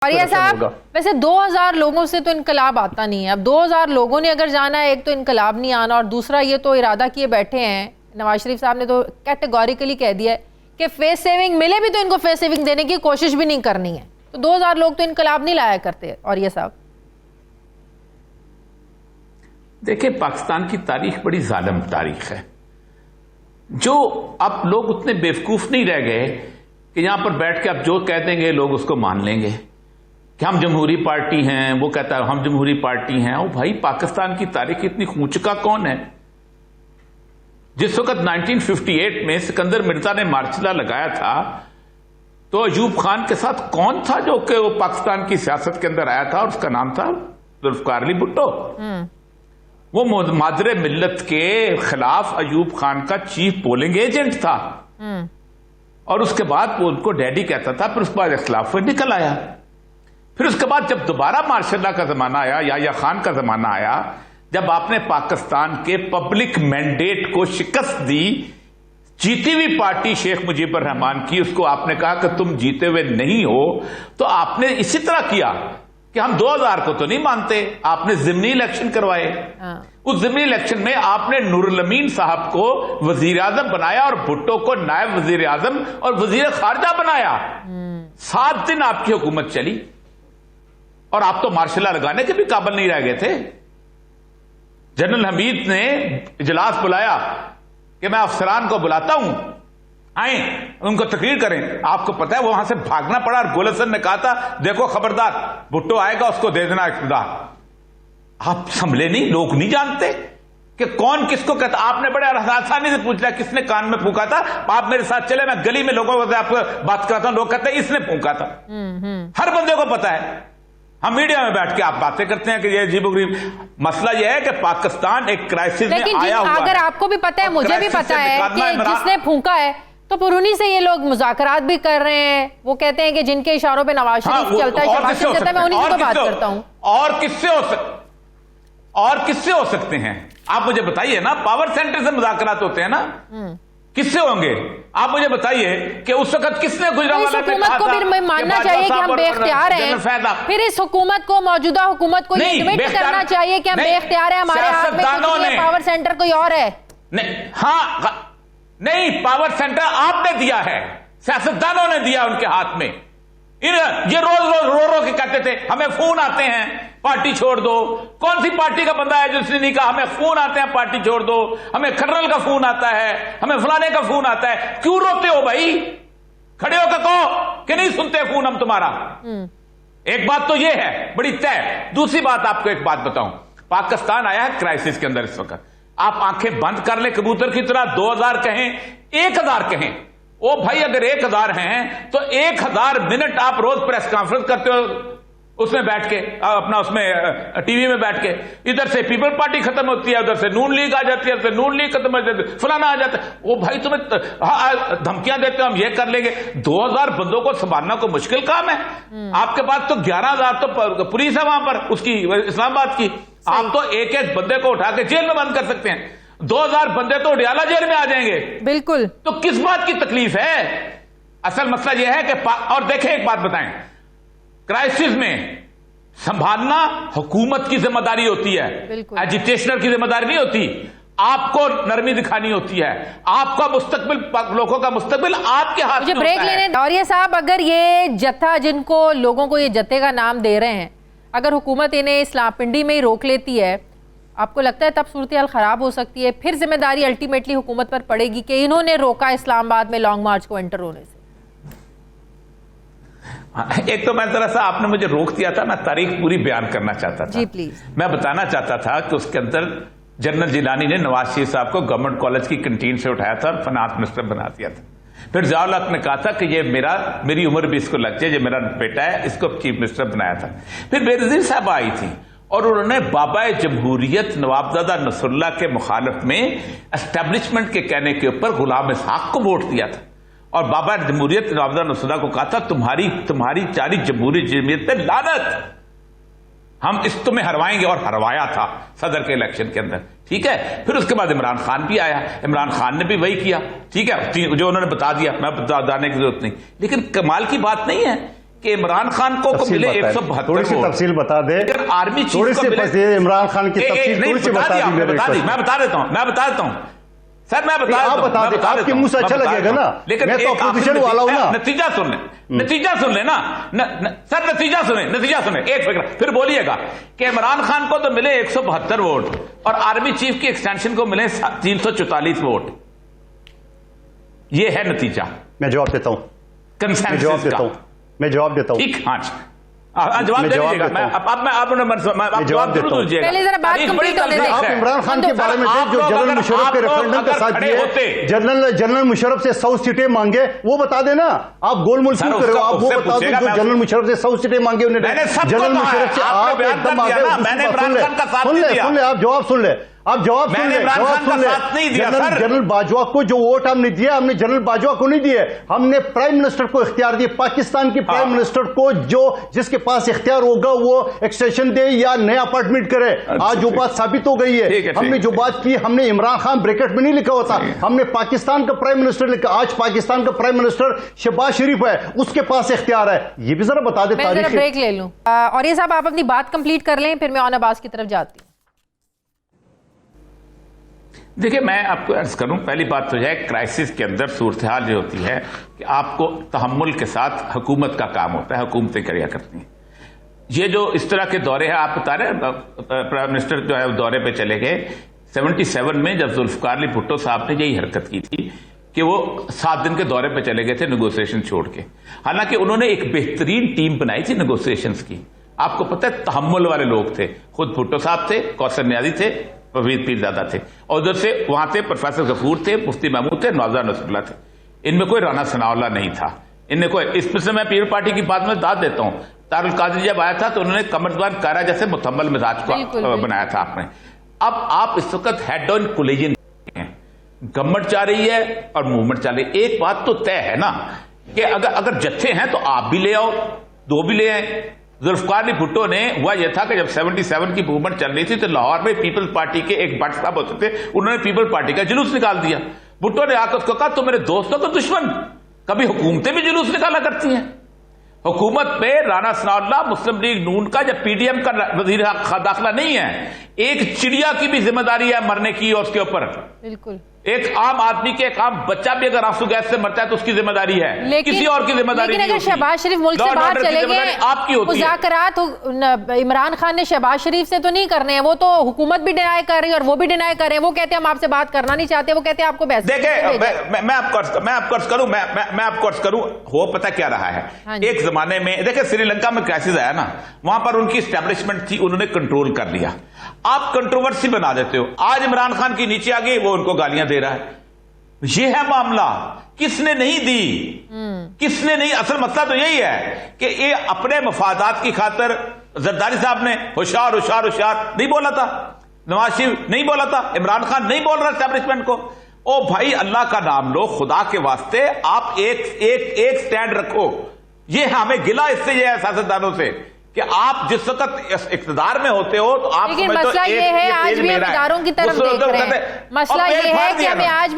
اور یہ صاحب ویسے 2000 لوگوں سے تو انقلاب آتا نہیں ہے. اب 2000 لوگوں نے اگر جانا ہے, ایک تو انقلاب نہیں آنا, اور دوسرا یہ تو ارادہ کیے بیٹھے ہیں. نواز شریف صاحب نے تو کیٹیگوریکلی کہہ دیا ہے کہ فیس سیونگ ملے بھی تو ان کو فیس سیونگ دینے کی کوشش بھی نہیں کرنی ہے. تو 2000 لوگ تو انقلاب نہیں لایا کرتے. اور یہ صاحب دیکھیں, پاکستان کی تاریخ بڑی ظالم تاریخ ہے. جو اب لوگ اتنے بیوقوف نہیں رہ گئے کہ یہاں پر بیٹھ کے اب جو کہہ دیں گے لوگ اس کو مان لیں گے کہ ہم جمہوری پارٹی ہیں. وہ کہتا ہے ہم جمہوری پارٹی ہیں. او بھائی, پاکستان کی تاریخ اتنی خونچکا کون ہے؟ جس وقت 1958 میں سکندر مرزا نے مارچلہ لگایا تھا تو ایوب خان کے ساتھ کون تھا جو کہ وہ پاکستان کی سیاست کے اندر آیا تھا, اور اس کا نام تھا ذوالفقار علی بھٹو. وہ مادر ملت کے خلاف ایوب خان کا چیف پولنگ ایجنٹ تھا, اور اس کے بعد وہ ان کو ڈیڈی کہتا تھا. پھر اس کے بعد اختلاف میں نکل آیا. پھر اس کے بعد جب دوبارہ ماشاء اللہ کا زمانہ آیا, یا خان کا زمانہ آیا, جب آپ نے پاکستان کے پبلک مینڈیٹ کو شکست دی, جیتی ہوئی پارٹی شیخ مجیب الرحمان کی, اس کو آپ نے کہا کہ تم جیتے ہوئے نہیں ہو, تو آپ نے اسی طرح کیا کہ ہم 2000 کو تو نہیں مانتے. آپ نے ضمنی الیکشن کروائے. اس ضمنی الیکشن میں آپ نے نور الامین صاحب کو وزیر اعظم بنایا اور بھٹو کو نائب وزیر اعظم اور وزیر خارجہ بنایا. 7 دن آپ کی حکومت چلی, اور آپ تو مارشل لا لگانے کے بھی قابل نہیں رہ گئے تھے. جنرل حمید نے اجلاس بلایا کہ میں افسران کو بلاتا ہوں, آئیں ان کو تقریر کریں. آپ کو پتا ہے وہاں سے بھاگنا پڑا, اور گول حسن نے کہا تھا دیکھو خبردار, بھٹو آئے گا اس کو دے دینا اقتدار. آپ سنبھلے نہیں, لوگ نہیں جانتے کہ کون کس کو کہتا. آپ نے بڑے آسانی سے پوچھ لیا کس نے کان میں پھونکا تھا. آپ میرے ساتھ چلے, میں گلی میں لوگوں سے آپ کو بات کراتا ہوں, لوگ کہتے ہیں اس نے پھونکا تھا. ہر بندے کو پتا ہے. ہم میڈیا میں بیٹھ کے آپ باتیں کرتے ہیں کہ یہ عجیب و غریب. مسئلہ یہ ہے کہ پاکستان ایک کرائسس میں آیا ہوا ہے. اگر آپ کو بھی پتا ہے, مجھے بھی پتا ہے کہ جس نے پھونکا ہے, تو پھر انہی سے یہ لوگ مذاکرات بھی کر رہے ہیں. وہ کہتے ہیں کہ جن کے اشاروں پہ نواز شریف چلتا ہے, شہباز شریف چلتا ہے, میں انہی سے تو بات کرتا ہوں. اور کس سے ہو سکتے ہیں آپ مجھے بتائیے نا. پاور سینٹر سے مذاکرات ہوتے ہیں نا, کس سے ہوں گے آپ مجھے بتائیے کہ اس وقت کس نے گجرانوالہ پہ کہا تھا. حکومت کو ماننا چاہیے کہ ہم بے اختیار ہیں. پھر اس حکومت کو, موجودہ حکومت کو یہ ایڈمٹ کرنا چاہیے کہ ہم بے اختیار ہیں, ہمارے ہاتھ میں کچھ نہیں ہے, پاور سینٹر کوئی اور ہے. ہاں نہیں, پاور سینٹر آپ نے دیا ہے, سیاستدانوں نے دیا ان کے ہاتھ میں. یہ روز رو رو کے کہتے تھے ہمیں فون آتے ہیں پارٹی چھوڑ دو. کون سی پارٹی کا بندہ ہے جس نے نہیں کہا ہمیں فون آتے ہیں پارٹی چھوڑ دو, ہمیں کھرل کا فون آتا ہے, ہمیں فلانے کا فون آتا ہے. کیوں روتے ہو بھائی؟ کھڑے ہو کے کہو کہ نہیں سنتے فون ہم تمہارا. ایک بات تو یہ ہے بڑی طے. دوسری بات آپ کو ایک بات بتاؤں, پاکستان آیا ہے کرائسس کے اندر اس وقت. آپ آنکھیں بند کر لیں کبوتر کی طرح, 2000 کہیں 1000 کہیں. او بھائی اگر 1000 ہیں تو 1000 منٹ آپ روز پریس کانفرنس کرتے ہو, اس میں بیٹھ کے اپنا اس میں ٹی وی میں بیٹھ کے. ادھر سے پیپل پارٹی ختم ہوتی ہے, ادھر سے نون لیگ آ جاتی ہے, ادھر سے نون لیگ ختم ہو جاتی ہے, فلانا آ جاتا ہے. وہ بھائی تمہیں دھمکیاں دیتے ہو ہم یہ کر لیں گے. 2000 بندوں کو سنبھالنا کوئی مشکل کام ہے؟ آپ کے پاس تو 11000 تو پولیس ہے وہاں پر, اس کی اسلام آباد کی. آپ تو ایک ایک بندے کو اٹھا کے جیل میں بند کر سکتے ہیں. 2000 بندے تو اڈیالہ جیل میں آ جائیں گے. بالکل. تو کس بات کی تکلیف ہے؟ اصل مسئلہ یہ ہے کہ اور دیکھیں ایک بات بتائیں, کرائسس میں سنبھالنا حکومت کی ذمہ داری ہوتی ہے, ایجیٹیشنر کی ذمہ داری نہیں ہوتی. آپ کو نرمی دکھانی ہوتی ہے. آپ کا مستقبل, لوگوں کا مستقبل آپ کے ہاتھ میں ہوتا ہے. بریک لینے. اور یہ صاحب اگر یہ جتھا جن کو لوگوں کو یہ جتھے کا نام دے رہے ہیں, اگر حکومت انہیں اسلام پنڈی میں ہی روک لیتی ہے, آپ کو لگتا ہے تب صورتحال خراب ہو سکتی ہے؟ پھر ذمہ داری الٹیمیٹلی حکومت پر پڑے گی کہ انہوں نے روکا اسلام آباد میں لانگ مارچ کو انٹر ہونے سے. ایک تو میں ذرا سا آپ نے مجھے روک دیا تھا, میں تاریخ پوری بیان کرنا چاہتا تھا. جی پلیز. میں بتانا چاہتا تھا کہ اس کے اندر جنرل جیلانی نے نواز شریف صاحب کو گورنمنٹ کالج کی کنٹین سے اٹھایا تھا اور فنانس منسٹر بنا دیا تھا. پھر ضیاء الحق نے کہا تھا کہ یہ میری عمر بھی اس کو لگ جائے, یہ میرا بیٹا ہے, اس کو چیف منسٹر بنایا تھا. پھر بےنظیر صاحب آئی تھی اور انہوں نے بابا جمہوریت نوابزادہ نصر اللہ کے مخالف میں اسٹیبلشمنٹ کے کہنے کے اوپر غلام اسحاق کو ووٹ دیا تھا, اور بابا جمہوریت نوابزادہ نصر اللہ کو کہا تھا تمہاری جاری جمہوری جمہوریت پہ لعنت, ہم اس تمہیں ہروائیں گے, اور ہروایا تھا صدر کے الیکشن کے اندر. ٹھیک ہے. پھر اس کے بعد عمران خان بھی آیا, عمران خان نے بھی وہی کیا. ٹھیک ہے, جو انہوں نے بتا دیا, میں بتانے کی ضرورت نہیں. لیکن کمال کی بات نہیں ہے کہ عمران خان کو ملے 172 تھوڑی سی تفصیل بتا دے, آرمی تھوڑی سی عمران خان کی تفصیل تھوڑی سی بتا دی. میں بتا دیتا ہوں سر, میں بتا دیتا ہوں, آپ کے منہ سے اچھا لگے گا نا, لیکن میں تو اپوزیشن والا ہوں نا. نتیجہ سن لیں نا سر, نتیجہ سنیں ایک فکر, پھر بولیے گا کہ عمران خان کو تو ملے 172 ووٹ اور آرمی چیف کی ایکسٹینشن کو ملے 344 ووٹ. یہ ہے نتیجہ. میں جواب دیتا ہوں, کنسنسس کا. میں جواب دیتا ہوں. ٹھیک, ہاں جواب دے دیجیے گا. آپ جواب ضرور دیجیے گا. پہلے ذرا بات کمپلیٹ ہونے دیں. آپ عمران خان کے بارے میں جو جنرل مشرف کے ریفرنڈم کے ساتھ دیے, جنرل مشرف سے 100 سیٹیں مانگے, وہ بتا دینا. آپ گول مول کیوں کر رہے ہو؟ آپ وہ بتا دیں جو جنرل مشرف سے 100 سیٹیں مانگے انہوں نے. جنرل مشرف سے آپ ایک دم آگے. سن لے, آپ جواب سن لے. آپ جواب سن لیں. جنرل باجوہ کو جو ووٹ ہم نے دیا, ہم نے جنرل باجوہ کو نہیں دیے, ہم نے پرائم منسٹر کو اختیار دیا. پاکستان کی پرائم منسٹر کو جس کے پاس اختیار ہوگا وہ ایکسٹینشن دے یا نیا اپارٹمنٹ کرے. آج جو بات ثابت ہو گئی ہے. ہم نے جو بات کی, ہم نے عمران خان بریکٹ میں نہیں لکھا ہوتا, ہم نے پاکستان کا پرائم منسٹر لکھا. آج پاکستان کا پرائم منسٹر شہباز شریف ہے, اس کے پاس اختیار ہے. یہ بھی ذرا بتا دے. میں ذرا بریک لے لوں, اور یہ صاحب آپ اپنی بات کمپلیٹ کر لیں, پھر میں آن عباس کی طرف جاتی ہوں. دیکھیں, میں آپ کو عرض کروں, پہلی بات تو ہے کرائسس کے اندر صورتحال یہ ہوتی ہے کہ آپ کو تحمل کے ساتھ حکومت کا کام ہوتا ہے, حکومتیں کریا کرتی ہیں. یہ جو اس طرح کے دورے ہیں, آپ بتا رہے ہیں پرائم منسٹر جو ہے دورے پہ چلے گئے 77 میں, جب ذوالفقار علی بھٹو صاحب نے یہی حرکت کی تھی کہ وہ 7 دن کے دورے پہ چلے گئے تھے نیگوسیشن چھوڑ کے. حالانکہ انہوں نے ایک بہترین ٹیم بنائی تھی نیگوسیشنز کی. آپ کو پتہ ہے تحمل والے لوگ تھے, خود بھٹو صاحب تھے, کوثر نیازی تھے, پرویز پیرزادہ تھے, اور ادھر سے وہاں سے پروفیسر غفور تھے, مفتی محمود تھے, نوزار نصر اللہ تھے. ان میں کوئی رانا ثناء اللہ نہیں تھا. ان نے کوئی, اس میں سے میں پیپل پارٹی کی بات میں داد دیتا ہوں. طاہر القادری جب آیا تھا تو انہوں نے قمردوان کائرہ جیسے متحمل مزاج کو بنایا تھا آپ نے. اب آپ اس وقت ہیڈ آن کولیجن ہیں, گورنمنٹ چاہ رہی ہے اور موومنٹ چاہ رہی ہے. ایک بات تو طے ہے نا کہ اگر جتھے ہیں تو آپ بھی لے آؤ, 2 بھی لے آئیں. ذوالفقار علی بھٹو نے ہوا یہ تھا کہ جب 77 کی موومنٹ چل رہی تھی تو لاہور میں پیپلز پارٹی کے ایک بٹ صاحب ہوتے تھے, انہوں نے پیپل پارٹی کا جلوس نکال دیا. بھٹو نے آ کر اس کو کہا تو میرے دوستوں کا دشمن, کبھی حکومتیں بھی جلوس نکالا کرتی ہیں. حکومت پہ رانا ثناء اللہ مسلم لیگ نون کا جب پی ڈی ایم کا وزیر داخلہ نہیں ہے, ایک چڑیا کی بھی ذمہ داری ہے مرنے کی, اور اس کے اوپر بالکل ایک عام آدمی کے, ایک عام بچہ بھی اگر آنسو گیس سے مرتا ہے تو اس کی ذمہ داری ہے, کسی اور کی ذمہ داری نہیں. لیکن اگر شہباز شریف ملک سے باہر چلے گئے, آپ کی ہوتی ہے. مذاکرات عمران خان نے شہباز شریف سے تو نہیں کرنے ہیں, وہ تو حکومت بھی ڈینائی کر رہی ہے اور وہ بھی ڈینائی کر رہے ہیں. وہ کہتے ہیں ہم آپ سے بات کرنا نہیں چاہتے, وہ کہتے ہیں آپ کو بحث. دیکھیں, میں آپ کو عرض کروں, ہو پتہ کیا رہا ہے. ایک زمانے میں دیکھیں سری لنکا میں کرائسس آیا نا, وہاں پر ان کی اسٹیبلشمنٹ تھی, انہوں نے کنٹرول کر لیا. آپ کنٹروورسی بنا دیتے ہو. آج عمران خان کی نیچے آ گئی, وہ ان کو گالیاں دے رہا ہے. یہ ہے معاملہ. کس نے نہیں دی, کس نے نہیں. اصل مسئلہ تو یہی ہے کہ یہ اپنے مفادات کی خاطر, زرداری صاحب نے ہوشیار ہوشیار ہوشیار نہیں بولا تھا, نواز شریف نہیں بولا تھا, عمران خان نہیں بول رہا اسٹیبلشمنٹ کو. او بھائی اللہ کا نام لو, خدا کے واسطے آپ ایک سٹینڈ رکھو. یہ ہمیں گلا اس سے یہ ہے سیاستدانوں سے کہ آپ جس وقت اقتدار میں ہوتے ہو تو آپ لیکن مسئلہ یہ ہے, آج بھی ہم اداروں کی طرف دیکھ رہے ہیں. مسئلہ یہ ہے کہ ہمیں آج